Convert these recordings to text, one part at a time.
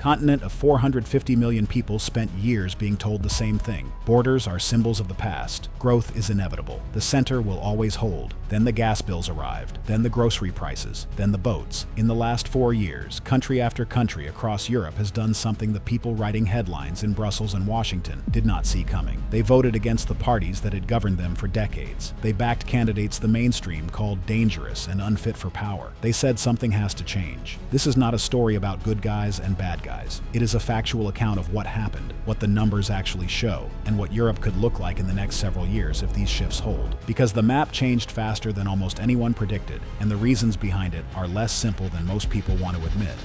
Continent of 450 million people spent years being told the same thing. Borders are symbols of the past. Growth is inevitable. The center will always hold. Then the gas bills arrived. Then the grocery prices. Then the boats. In the last 4 years, country after country across Europe has done something the people writing headlines in Brussels and Washington did not see coming. They voted against the parties that had governed them for decades. They backed candidates the mainstream called dangerous and unfit for power. They said something has to change. This is not a story about good guys and bad guys. It is a factual account of what happened, what the numbers actually show, and what Europe could look like in the next several years if these shifts hold. Because the map changed faster than almost anyone predicted, and the reasons behind it are less simple than most people want to admit.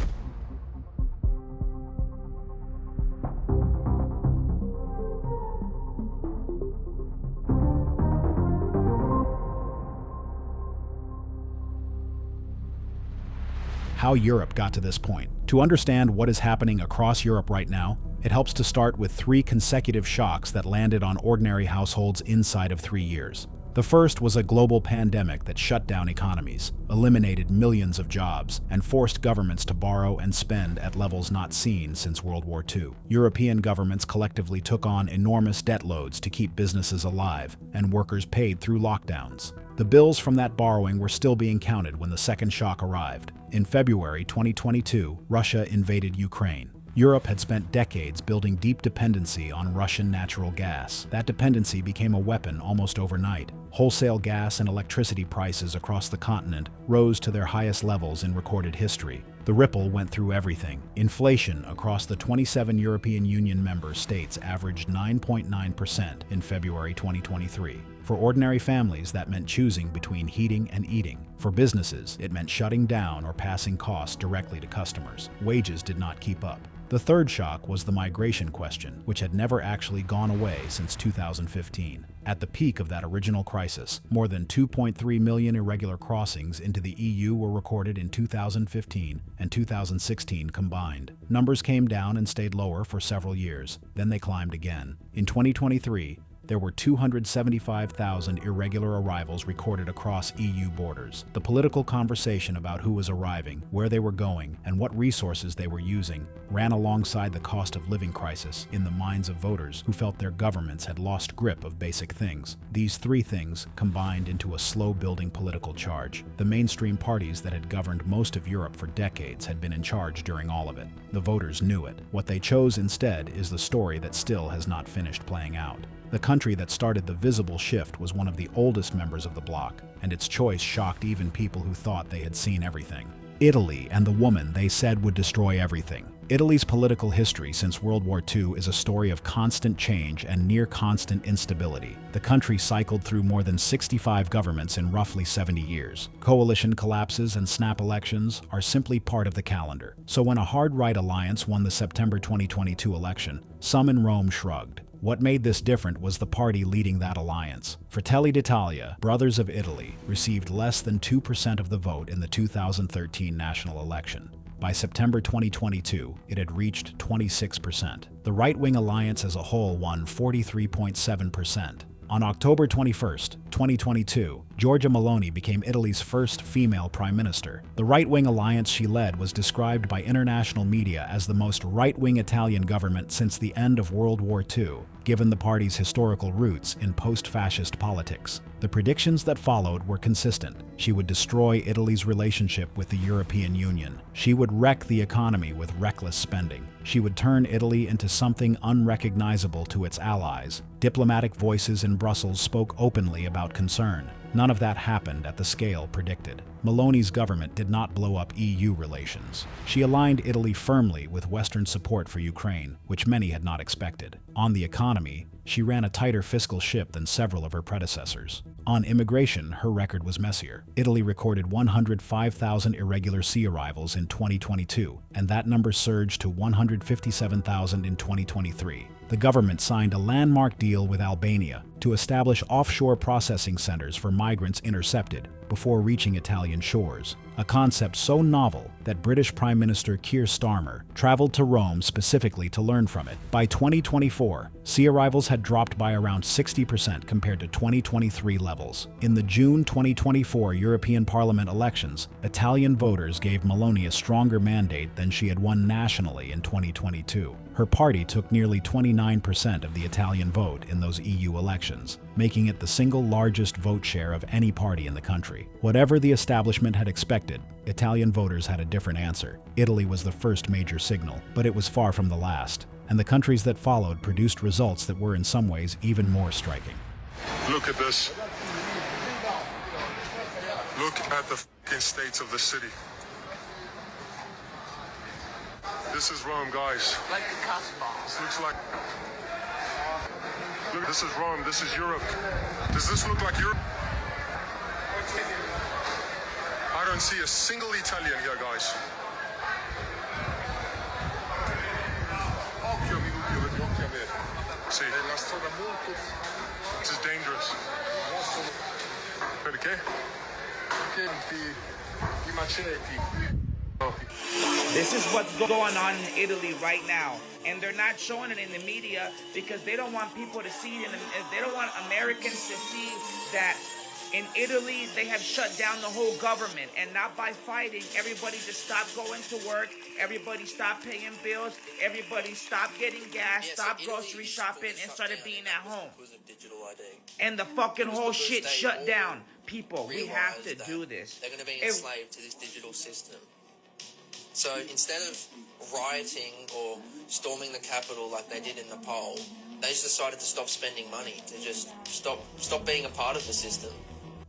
How Europe got to this point. To understand what is happening across Europe right now, it helps to start with 3 consecutive shocks that landed on ordinary households inside of 3 years. The first was a global pandemic that shut down economies, eliminated millions of jobs, and forced governments to borrow and spend at levels not seen since World War II. European governments collectively took on enormous debt loads to keep businesses alive, and workers paid through lockdowns. The bills from that borrowing were still being counted when the second shock arrived. In February 2022, Russia invaded Ukraine. Europe had spent decades building deep dependency on Russian natural gas. That dependency became a weapon almost overnight. Wholesale gas and electricity prices across the continent rose to their highest levels in recorded history. The ripple went through everything. Inflation across the 27 European Union member states averaged 9.9% in February 2023. For ordinary families, that meant choosing between heating and eating. For businesses, it meant shutting down or passing costs directly to customers. Wages did not keep up. The third shock was the migration question, which had never actually gone away since 2015. At the peak of that original crisis, more than 2.3 million irregular crossings into the EU were recorded in 2015 and 2016 combined. Numbers came down and stayed lower for several years, then they climbed again. In 2023, there were 275,000 irregular arrivals recorded across EU borders. The political conversation about who was arriving, where they were going, and what resources they were using ran alongside the cost of living crisis in the minds of voters who felt their governments had lost grip of basic things. These 3 things combined into a slow-building political charge. The mainstream parties that had governed most of Europe for decades had been in charge during all of it. The voters knew it. What they chose instead is the story that still has not finished playing out. The country that started the visible shift was one of the oldest members of the bloc, and its choice shocked even people who thought they had seen everything. Italy and the woman they said would destroy everything. Italy's political history since World War II is a story of constant change and near constant instability. The country cycled through more than 65 governments in roughly 70 years. Coalition collapses and snap elections are simply part of the calendar. So when a hard-right alliance won the September 2022 election, some in Rome shrugged. What made this different was the party leading that alliance. Fratelli d'Italia, Brothers of Italy, received less than 2% of the vote in the 2013 national election. By September 2022, it had reached 26%. The right-wing alliance as a whole won 43.7%. On October 21, 2022, Giorgia Meloni became Italy's first female prime minister. The right-wing alliance she led was described by international media as the most right-wing Italian government since the end of World War II, given the party's historical roots in post-fascist politics. The predictions that followed were consistent. She would destroy Italy's relationship with the European Union. She would wreck the economy with reckless spending. She would turn Italy into something unrecognizable to its allies. Diplomatic voices in Brussels spoke openly about concern. None of that happened at the scale predicted. Meloni's government did not blow up EU relations. She aligned Italy firmly with Western support for Ukraine, which many had not expected. On the economy, she ran a tighter fiscal ship than several of her predecessors. On immigration, her record was messier. Italy recorded 105,000 irregular sea arrivals in 2022, and that number surged to 157,000 in 2023. The government signed a landmark deal with Albania to establish offshore processing centers for migrants intercepted, before reaching Italian shores, a concept so novel that British Prime Minister Keir Starmer traveled to Rome specifically to learn from it. By 2024, sea arrivals had dropped by around 60% compared to 2023 levels. In the June 2024 European Parliament elections, Italian voters gave Meloni a stronger mandate than she had won nationally in 2022. Her party took nearly 29% of the Italian vote in those EU elections, making it the single largest vote share of any party in the country. Whatever the establishment had expected, Italian voters had a different answer. Italy was the first major signal, but it was far from the last, and the countries that followed produced results that were in some ways even more striking. Look at this. Look at the fucking states of the city. This is Rome, guys. Like the Casbah. This looks like... Look, this is Rome, this is Europe. Does this look like Europe? I don't see a single Italian here, guys. See, this is dangerous. Perché? This is what's going on in Italy right now, and they're not showing it in the media because they don't want people to see it. They don't want Americans to see that in Italy they have shut down the whole government, and not by fighting. Everybody just stopped going to work. Everybody stopped paying bills. Everybody stopped getting gas. Stopped grocery shopping and started being at home. And the fucking whole shit shut down. People, we have to do this. They're going to be enslaved to this digital system. So instead of rioting or storming the Capitol like they did in Nepal, they just decided to stop spending money, to just stop being a part of the system.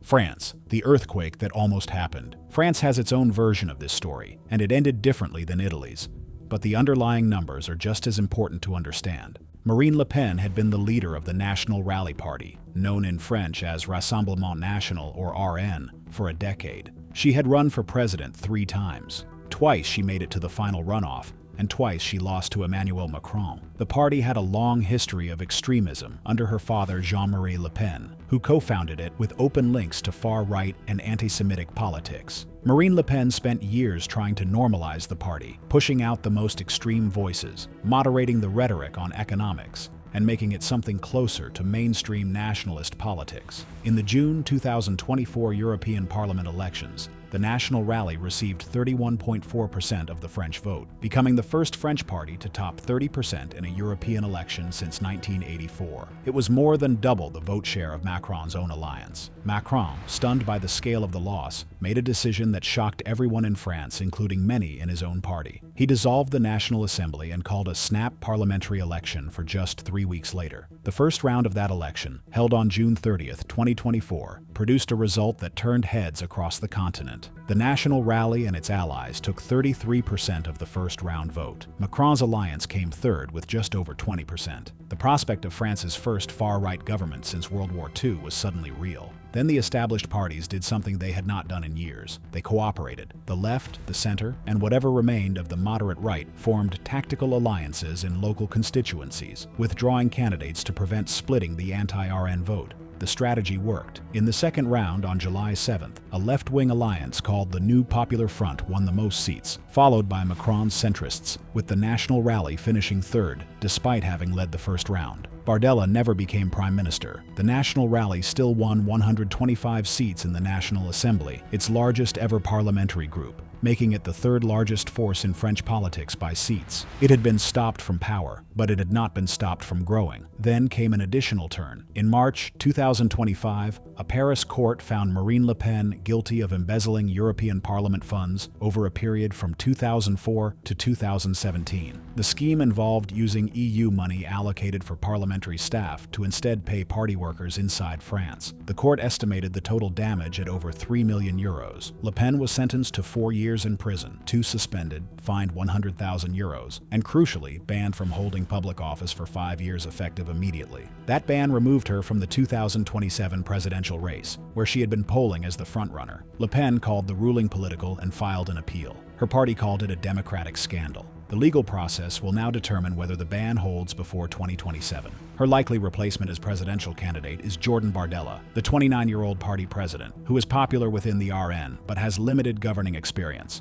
France, the earthquake that almost happened. France has its own version of this story, and it ended differently than Italy's. But the underlying numbers are just as important to understand. Marine Le Pen had been the leader of the National Rally Party, known in French as Rassemblement National or RN, for a decade. She had run for president 3 times. Twice she made it to the final runoff, and twice she lost to Emmanuel Macron. The party had a long history of extremism under her father Jean-Marie Le Pen, who co-founded it with open links to far-right and anti-Semitic politics. Marine Le Pen spent years trying to normalize the party, pushing out the most extreme voices, moderating the rhetoric on economics, and making it something closer to mainstream nationalist politics. In the June 2024 European Parliament elections, the National Rally received 31.4% of the French vote, becoming the first French party to top 30% in a European election since 1984. It was more than double the vote share of Macron's own alliance. Macron, stunned by the scale of the loss, made a decision that shocked everyone in France, including many in his own party. He dissolved the National Assembly and called a snap parliamentary election for just 3 weeks later. The first round of that election, held on June 30th, 2024, produced a result that turned heads across the continent. The National Rally and its allies took 33% of the first round vote. Macron's alliance came third with just over 20%. The prospect of France's first far-right government since World War II was suddenly real. Then the established parties did something they had not done in years. They cooperated. The left, the center, and whatever remained of the moderate right formed tactical alliances in local constituencies, withdrawing candidates to prevent splitting the anti-RN vote. The strategy worked. In the second round on July 7th, a left-wing alliance called the New Popular Front won the most seats, followed by Macron's centrists, with the National Rally finishing third, despite having led the first round. Bardella never became prime minister. The National Rally still won 125 seats in the National Assembly, its largest ever parliamentary group, making it the third largest force in French politics by seats. It had been stopped from power, but it had not been stopped from growing. Then came an additional turn. In March 2025, a Paris court found Marine Le Pen guilty of embezzling European Parliament funds over a period from 2004 to 2017. The scheme involved using EU money allocated for parliamentary staff to instead pay party workers inside France. The court estimated the total damage at over 3 million euros. Le Pen was sentenced to 4 years in prison, 2 suspended, fined 100,000 euros, and crucially banned from holding public office for 5 years effective immediately. That ban removed her from the 2027 presidential race, where she had been polling as the frontrunner. Le Pen called the ruling political and filed an appeal. Her party called it a democratic scandal. The legal process will now determine whether the ban holds before 2027. Her likely replacement as presidential candidate is Jordan Bardella, the 29-year-old party president, who is popular within the RN but has limited governing experience.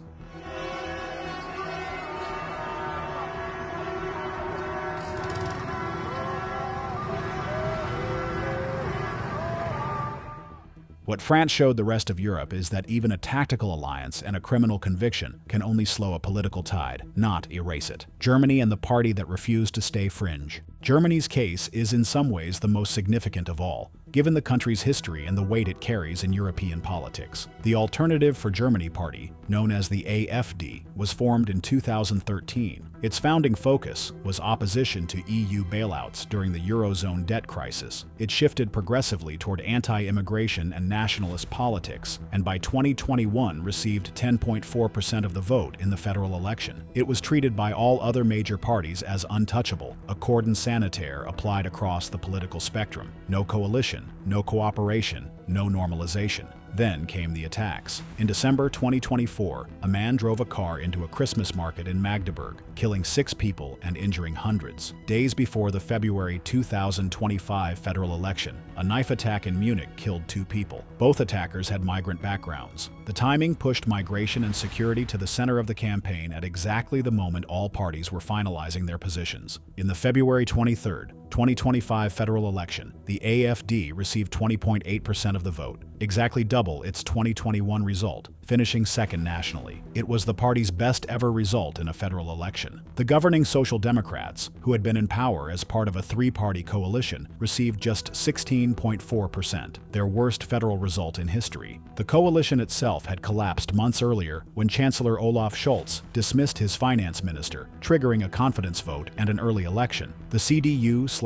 What France showed the rest of Europe is that even a tactical alliance and a criminal conviction can only slow a political tide, not erase it. Germany and the party that refused to stay fringe. Germany's case is in some ways the most significant of all, given the country's history and the weight it carries in European politics. The Alternative for Germany party, known as the AfD, was formed in 2013. Its founding focus was opposition to EU bailouts during the Eurozone debt crisis. It shifted progressively toward anti-immigration and nationalist politics, and by 2021 received 10.4% of the vote in the federal election. It was treated by all other major parties as untouchable, a cordon sanitaire applied across the political spectrum. No coalition, no cooperation, no normalization. Then came the attacks. In December 2024, a man drove a car into a Christmas market in Magdeburg, killing 6 people and injuring hundreds. Days before the February 2025 federal election, a knife attack in Munich killed 2 people. Both attackers had migrant backgrounds. The timing pushed migration and security to the center of the campaign at exactly the moment all parties were finalizing their positions. In the February 23, 2025 federal election, the AfD received 20.8% of the vote, exactly double its 2021 result, finishing second nationally. It was the party's best ever result in a federal election. The governing Social Democrats, who had been in power as part of a 3-party coalition, received just 16.4%, their worst federal result in history. The coalition itself had collapsed months earlier when Chancellor Olaf Scholz dismissed his finance minister, triggering a confidence vote and an early election. The CDU/CSU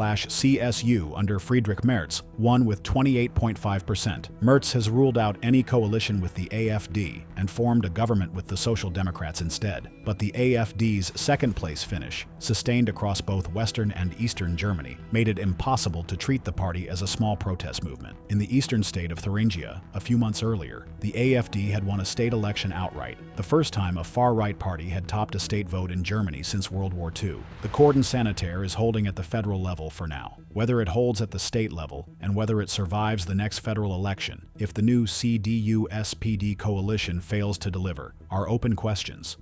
under Friedrich Merz won with 28.5%. Merz has ruled out any coalition with the AfD and formed a government with the Social Democrats instead. But the AfD's second-place finish, sustained across both Western and Eastern Germany, made it impossible to treat the party as a small protest movement. In the eastern state of Thuringia, a few months earlier, the AfD had won a state election outright, the first time a far-right party had topped a state vote in Germany since World War II. The cordon sanitaire is holding at the federal level for now. Whether it holds at the state level, and whether it survives the next federal election, if the new CDU-SPD coalition fails to deliver, are open questions.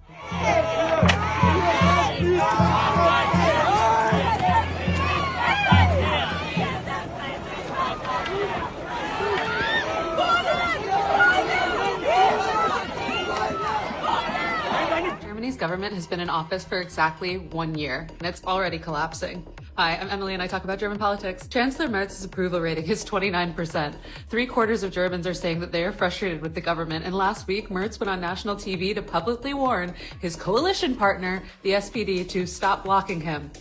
Germany's government has been in office for exactly 1 year, and it's already collapsing. Hi, I'm Emily, and I talk about German politics. Chancellor Merz's approval rating is 29%. 3/4 of Germans are saying that they are frustrated with the government, and last week, Merz went on national TV to publicly warn his coalition partner, the SPD, to stop blocking him.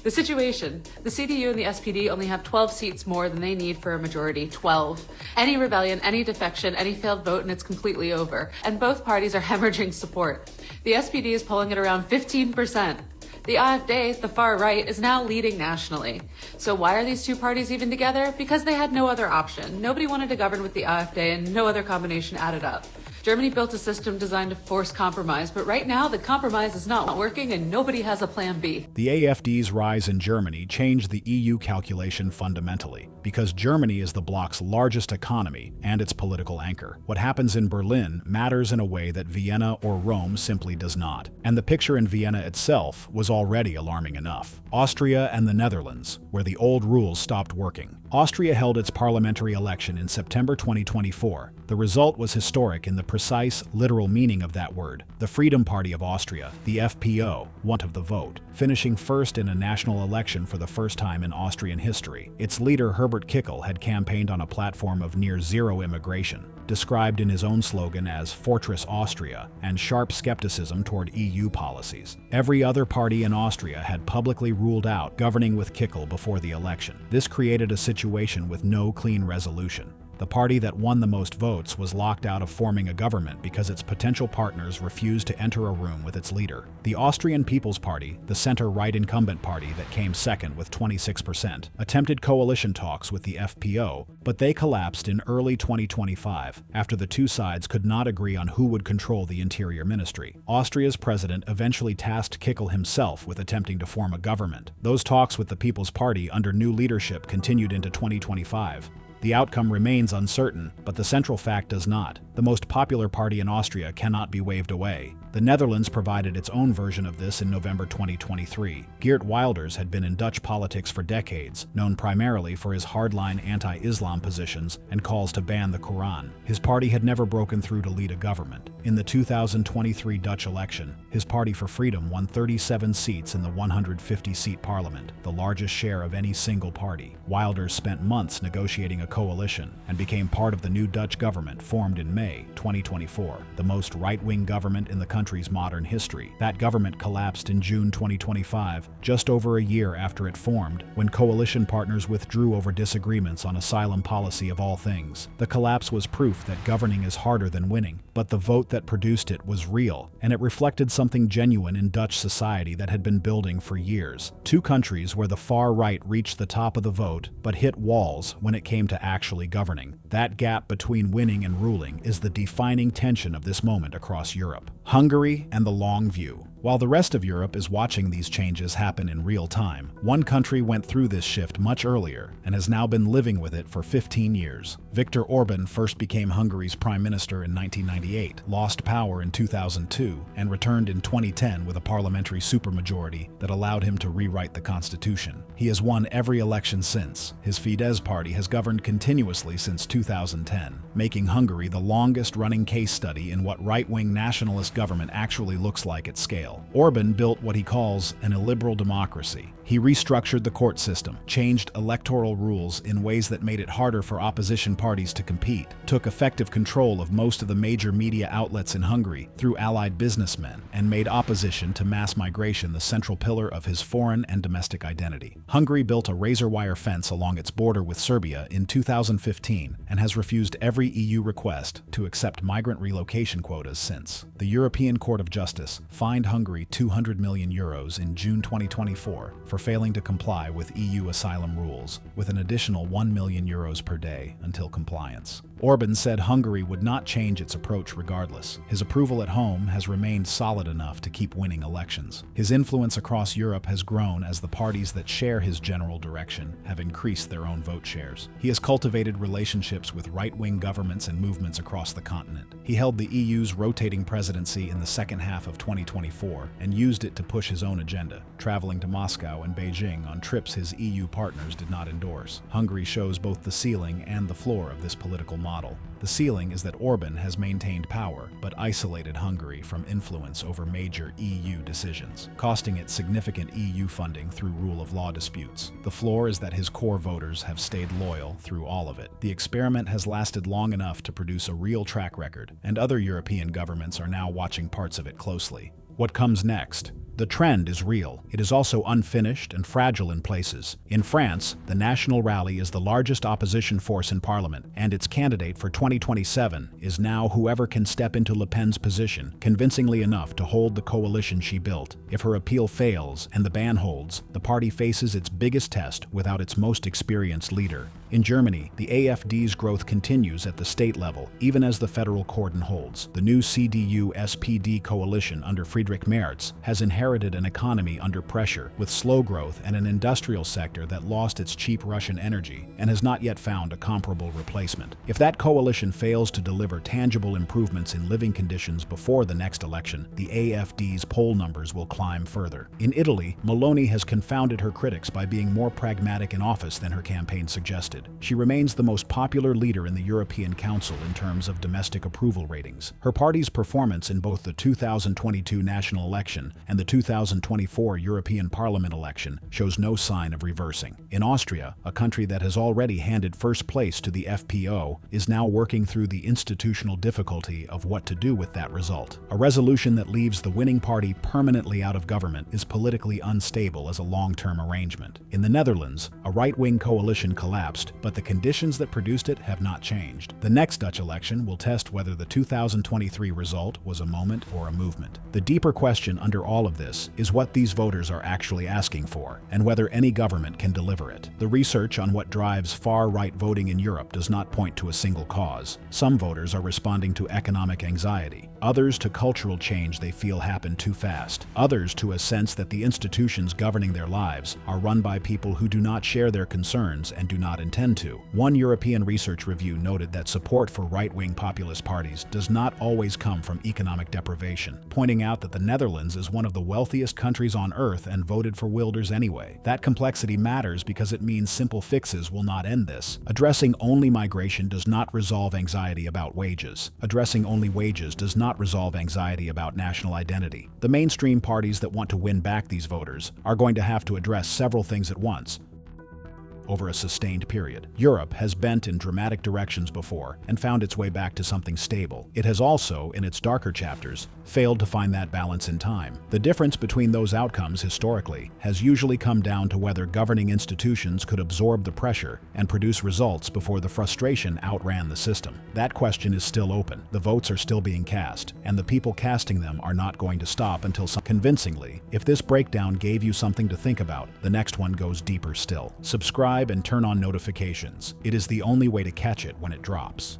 The situation: the CDU and the SPD only have 12 seats more than they need for a majority, 12. Any rebellion, any defection, any failed vote, and it's completely over. And both parties are hemorrhaging support. The SPD is polling at around 15%. The AfD, the far right, is now leading nationally. So why are these two parties even together? Because they had no other option. Nobody wanted to govern with the AfD, and no other combination added up. Germany built a system designed to force compromise, but right now the compromise is not working and nobody has a plan B. The AfD's rise in Germany changed the EU calculation fundamentally, because Germany is the bloc's largest economy and its political anchor. What happens in Berlin matters in a way that Vienna or Rome simply does not. And the picture in Vienna itself was already alarming enough. Austria and the Netherlands, where the old rules stopped working. Austria held its parliamentary election in September 2024. The result was historic in the precise, literal meaning of that word. The Freedom Party of Austria, the FPO, won of the vote, finishing first in a national election for the first time in Austrian history. Its leader, Herbert Kickl, had campaigned on a platform of near-zero immigration, described in his own slogan as Fortress Austria, and sharp skepticism toward EU policies. Every other party in Austria had publicly ruled out governing with Kickl before the election. This created a situation with no clean resolution. The party that won the most votes was locked out of forming a government because its potential partners refused to enter a room with its leader. The Austrian People's Party, the center-right incumbent party that came second with 26%, attempted coalition talks with the FPO, but they collapsed in early 2025 after the two sides could not agree on who would control the interior ministry. Austria's president eventually tasked Kickl himself with attempting to form a government. Those talks with the People's Party under new leadership continued into 2025. The outcome remains uncertain, but the central fact does not. The most popular party in Austria cannot be waved away. The Netherlands provided its own version of this in November 2023. Geert Wilders had been in Dutch politics for decades, known primarily for his hardline anti-Islam positions and calls to ban the Quran. His party had never broken through to lead a government. In the 2023 Dutch election, his Party for Freedom won 37 seats in the 150-seat parliament, the largest share of any single party. Wilders spent months negotiating a coalition and became part of the new Dutch government formed in May 2024, the most right-wing government in the country's modern history. That government collapsed in June 2025, just over a year after it formed, when coalition partners withdrew over disagreements on asylum policy of all things. The collapse was proof that governing is harder than winning, but the vote that produced it was real, and it reflected something genuine in Dutch society that had been building for years. Two countries where the far right reached the top of the vote, but hit walls when it came to actually governing. That gap between winning and ruling is the defining tension of this moment across Europe. Hungary and the long view. While the rest of Europe is watching these changes happen in real time, one country went through this shift much earlier and has now been living with it for 15 years. Viktor Orban first became Hungary's prime minister in 1998, lost power in 2002, and returned in 2010 with a parliamentary supermajority that allowed him to rewrite the constitution. He has won every election since. His Fidesz party has governed continuously since 2010, making Hungary the longest-running case study in what right-wing nationalist government actually looks like at scale. Orban built what he calls an illiberal democracy. He restructured the court system, changed electoral rules in ways that made it harder for opposition parties to compete, took effective control of most of the major media outlets in Hungary through allied businessmen, and made opposition to mass migration the central pillar of his foreign and domestic identity. Hungary built a razor-wire fence along its border with Serbia in 2015 and has refused every EU request to accept migrant relocation quotas since. The European Court of Justice fined Hungary €200 million in June 2024 for failing to comply with EU asylum rules, with an additional €1 million per day until compliance. Orban said Hungary would not change its approach regardless. His approval at home has remained solid enough to keep winning elections. His influence across Europe has grown as the parties that share his general direction have increased their own vote shares. He has cultivated relationships with right-wing governments and movements across the continent. He held the EU's rotating presidency in the second half of 2024 and used it to push his own agenda, traveling to Moscow and Beijing on trips his EU partners did not endorse. Hungary shows both the ceiling and the floor of this political model. The ceiling is that Orban has maintained power, but isolated Hungary from influence over major EU decisions, costing it significant EU funding through rule of law disputes. The floor is that his core voters have stayed loyal through all of it. The experiment has lasted long enough to produce a real track record, and other European governments are now watching parts of it closely. What comes next? The trend is real. It is also unfinished and fragile in places. In France, the National Rally is the largest opposition force in parliament, and its candidate for 2027 is now whoever can step into Le Pen's position convincingly enough to hold the coalition she built. If her appeal fails and the ban holds, the party faces its biggest test without its most experienced leader. In Germany, the AfD's growth continues at the state level, even as the federal cordon holds. The new CDU-SPD coalition under Friedrich Merz has inherited an economy under pressure, with slow growth and an industrial sector that lost its cheap Russian energy and has not yet found a comparable replacement. If that coalition fails to deliver tangible improvements in living conditions before the next election, the AfD's poll numbers will climb further. In Italy, Meloni has confounded her critics by being more pragmatic in office than her campaign suggested. She remains the most popular leader in the European Council in terms of domestic approval ratings. Her party's performance in both the 2022 national election, and the 2024 European Parliament election shows no sign of reversing. In Austria, a country that has already handed first place to the FPO is now working through the institutional difficulty of what to do with that result. A resolution that leaves the winning party permanently out of government is politically unstable as a long-term arrangement. In the Netherlands, a right-wing coalition collapsed, but the conditions that produced it have not changed. The next Dutch election will test whether the 2023 result was a moment or a movement. The deeper question under all of this is what these voters are actually asking for, and whether any government can deliver it. The research on what drives far-right voting in Europe does not point to a single cause. Some voters are responding to economic anxiety, others to cultural change they feel happened too fast, others to a sense that the institutions governing their lives are run by people who do not share their concerns and do not intend to. One European research review noted that support for right-wing populist parties does not always come from economic deprivation, pointing out that the Netherlands is one of the wealthiest countries on earth and voted for Wilders anyway. That complexity matters because it means simple fixes will not end this. Addressing only migration does not resolve anxiety about wages. Addressing only wages does not resolve anxiety about national identity. The mainstream parties that want to win back these voters are going to have to address several things at once over a sustained period. Europe has bent in dramatic directions before and found its way back to something stable. It has also, in its darker chapters, failed to find that balance in time. The difference between those outcomes historically has usually come down to whether governing institutions could absorb the pressure and produce results before the frustration outran the system. That question is still open. The votes are still being cast, and the people casting them are not going to stop until convincingly. If this breakdown gave you something to think about, the next one goes deeper still. Subscribe and turn on notifications. It is the only way to catch it when it drops.